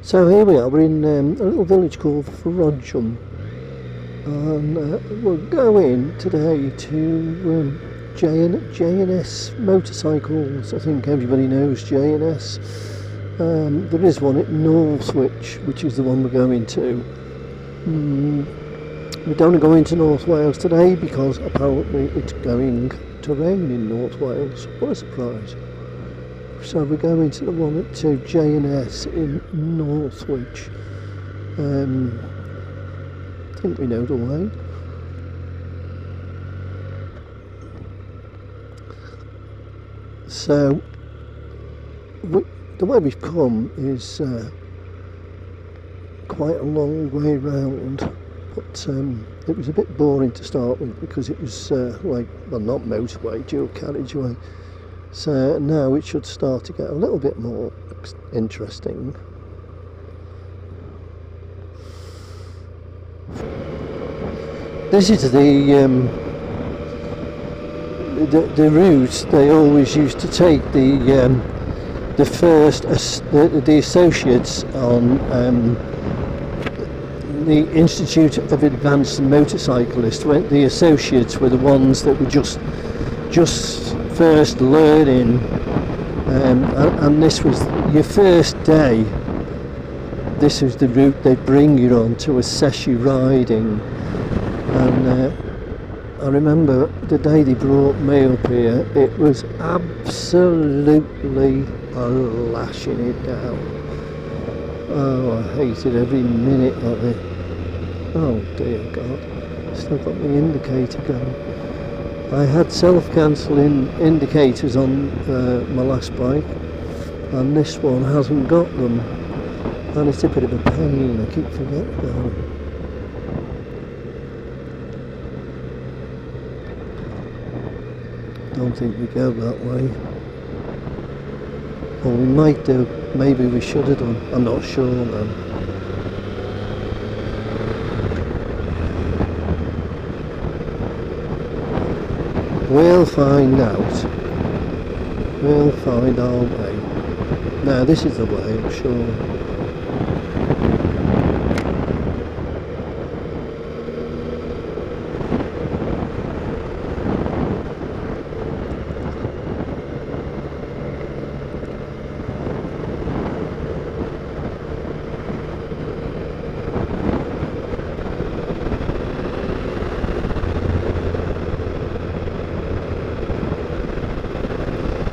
So here we are, we're in a little village called Frodsham, and we're going today to J&S Motorcycles. I think everybody knows J&S. There is one at Northwich, which is the one we're going to. We don't go into North Wales today because apparently it's going to rain in North Wales. What a surprise. So we're going to the one at J&S in Northwich. I think we know the way. So the way we've come is quite a long way round, but it was a bit boring to start with because it was not motorway, dual carriageway. So now it should start to get a little bit more interesting. This is the route they always used to take the associates on the Institute of Advanced Motorcyclists. The associates were the ones that were just first learning, and this was your first day. This is the route they bring you on to assess your riding. And I remember the day they brought me up here, it was absolutely lashing it down. Oh, I hated every minute of it. Oh dear God, still got my indicator going. I had self-cancelling indicators on my last bike, and this one hasn't got them, and it's a bit of a pain. I keep forgetting about them. Don't think we go that way. Well, we might do. Maybe we should have done. I'm not sure now. We'll find out. We'll find our way. Now this is the way, I'm sure.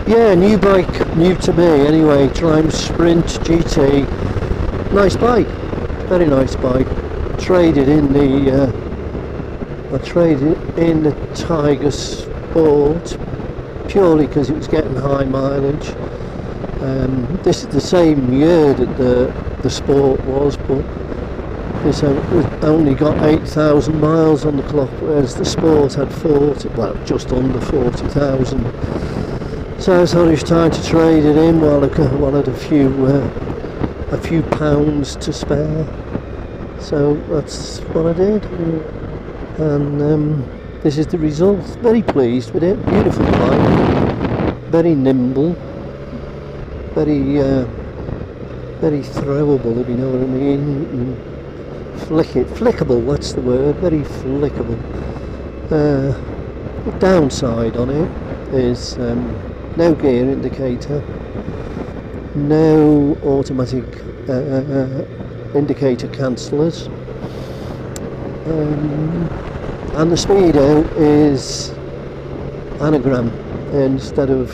Yeah, new bike, new to me anyway, Triumph Sprint GT. Nice bike, very nice bike. Traded in the Tiger Sport purely because it was getting high mileage. This is the same year that the Sport was, but this only got 8,000 miles on the clock, whereas the Sport had 40, well, just under 40,000. So I thought it was time to trade it in while I wanted a few pounds to spare. So that's what I did, and this is the result. Very pleased with it. Beautiful bike, very nimble, very throwable, if you know what I mean. Flickable. That's the word. Very flickable. The downside on it is. No gear indicator, no automatic indicator cancellers, and the speedo is anagram instead of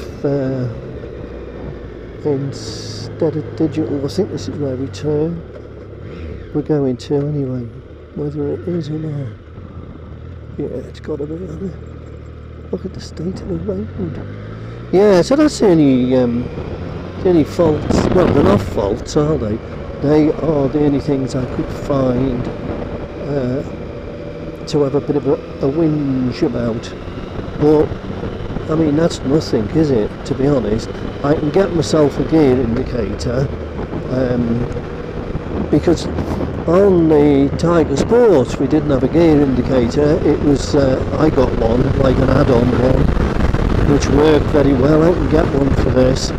digital. I think this is where we turn. We're going to anyway, whether it is or not. Yeah, it's got to be on it. Look at the state of the road. Yeah, so that's the only faults. Well, they're not faults, are they? They are the only things I could find to have a bit of a whinge about. But I mean, that's nothing, is it? To be honest, I can get myself a gear indicator because on the Tiger Sport we didn't have a gear indicator. It was I got one, like an add-on one, which worked very well. I can get one for this.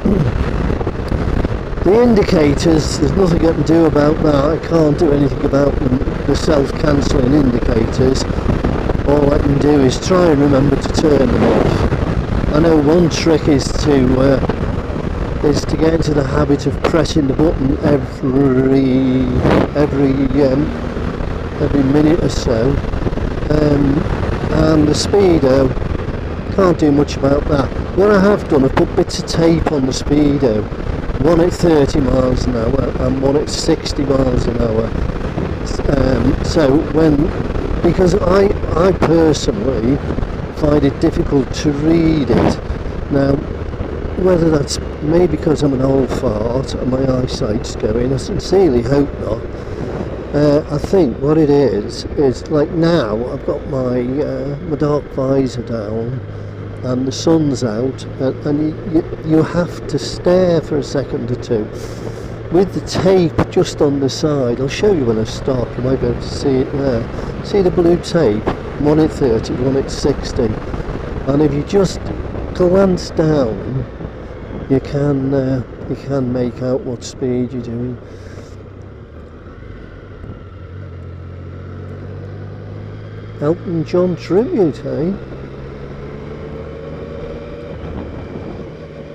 The indicators, there's nothing I can do about that. I can't do anything about the self-cancelling indicators. All I can do is try and remember to turn them off. I know one trick is to get into the habit of pressing the button every minute or so. And the speedo, can't do much about that. What I have done, I've put bits of tape on the speedo, one at 30 miles an hour and one at 60 miles an hour. Because I personally find it difficult to read it. Now, whether that's maybe because I'm an old fart and my eyesight's going, I sincerely hope not. I think what it is like now I've got my dark visor down and the sun's out, and you have to stare for a second or two. With the tape just on the side, I'll show you when I stop, you might be able to see it there. See the blue tape? One at 30, one at 60. And if you just glance down, you can make out what speed you're doing. Elton John tribute, eh?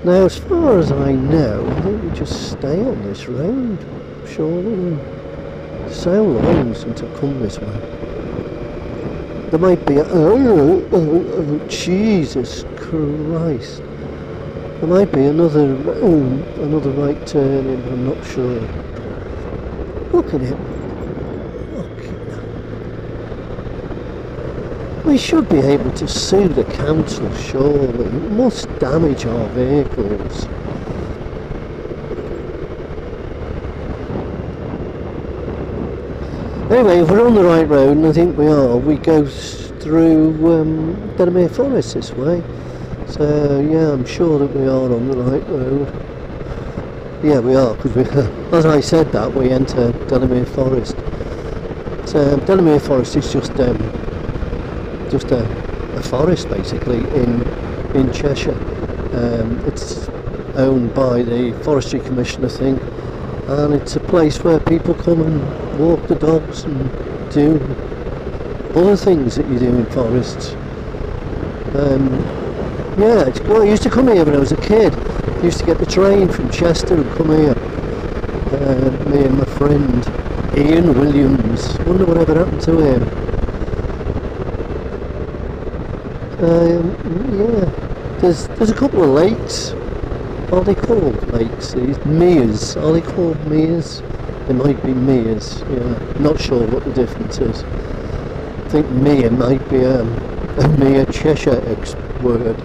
Now, as far as I know, I think we just stay on this road, surely. So long since I've come this way. There might be Jesus Christ. There might be another right turn in, but I'm not sure. Look at it. We should be able to sue the council, surely. It must damage our vehicles. Anyway, if we're on the right road, and I think we are, we go through Delamere Forest this way. So yeah, I'm sure that we are on the right road. Yeah, we are, because as I said that, we enter Delamere Forest. So Delamere Forest is just a forest basically in Cheshire. It's owned by the Forestry Commission, I think, and it's a place where people come and walk the dogs and do other things that you do in forests. Yeah, it's cool. I used to come here when I was a kid. I used to get the train from Chester and come here. Me and my friend Ian Williams. Wonder whatever happened to him. Yeah, there's a couple of lakes. Are they called lakes? These meres. Are they called meres? They might be meres. Yeah, not sure what the difference is. I think mere might be a mere Cheshire word.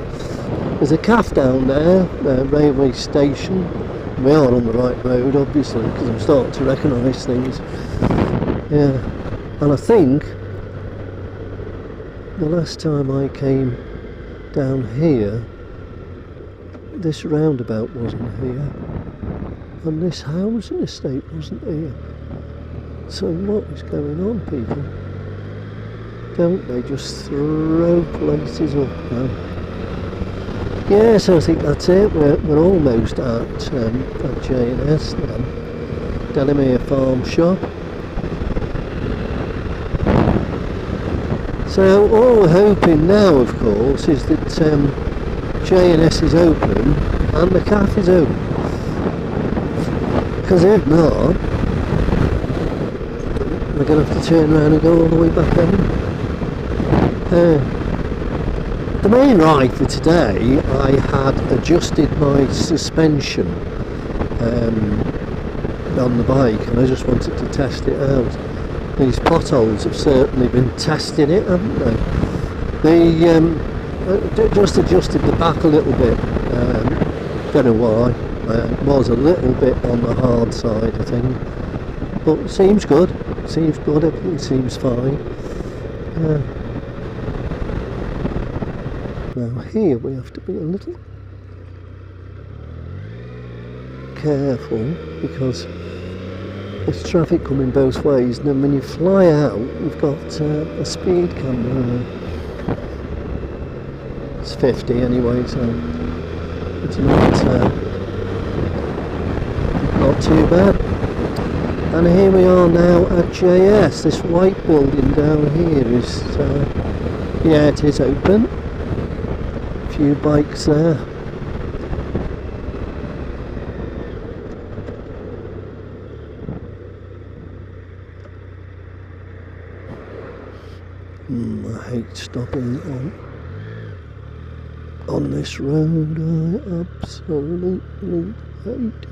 There's a calf down there, railway station. We are on the right road, obviously, because I'm starting to recognise things. Yeah, and I think the last time I came down here, this roundabout wasn't here, and this housing estate wasn't here. So what is going on, people? Don't they just throw places up now? Yeah, so I think that's it. We're almost at J&S then. Delamere Farm Shop. So all we're hoping now, of course, is that J&S is open and the cafe is open. Because if not, we're going to have to turn around and go all the way back home. The main ride for today, I had adjusted my suspension on the bike, and I just wanted to test it out. These potholes have certainly been testing it, haven't they? They just adjusted the back a little bit. Don't know why. It was a little bit on the hard side, I think. But it seems good. Seems good. Everything seems fine. Now here we have to be a little careful because there's traffic coming both ways, and then when you fly out you've got a speed camera. It's 50 anyway, so it's not not too bad. And here we are now at JS. This white building down here is, yeah, it is open. A few bikes there. I hate stopping on this road. I absolutely hate it.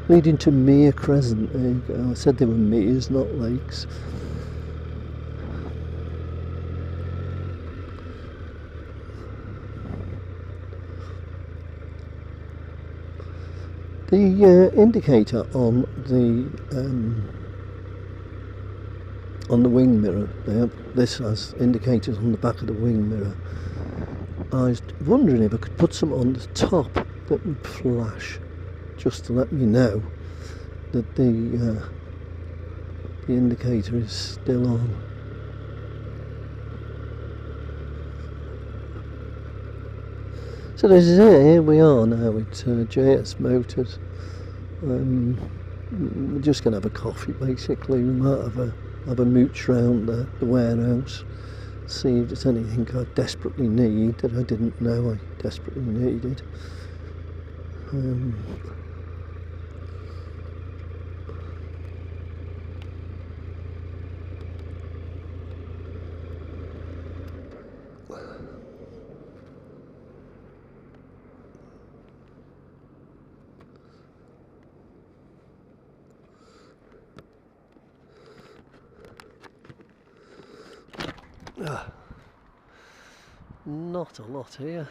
Leading to Mere Crescent. There you go. I said they were meres, not lakes. The indicator on the wing mirror, this has indicators on the back of the wing mirror. I was wondering if I could put some on the top that would flash, just to let me know that the indicator is still on. So this is it. Here we are now with JS Motors. We're just going to have a coffee basically. We might have a mooch round the warehouse, see if there's anything I desperately need that I didn't know I desperately needed. Not a lot here.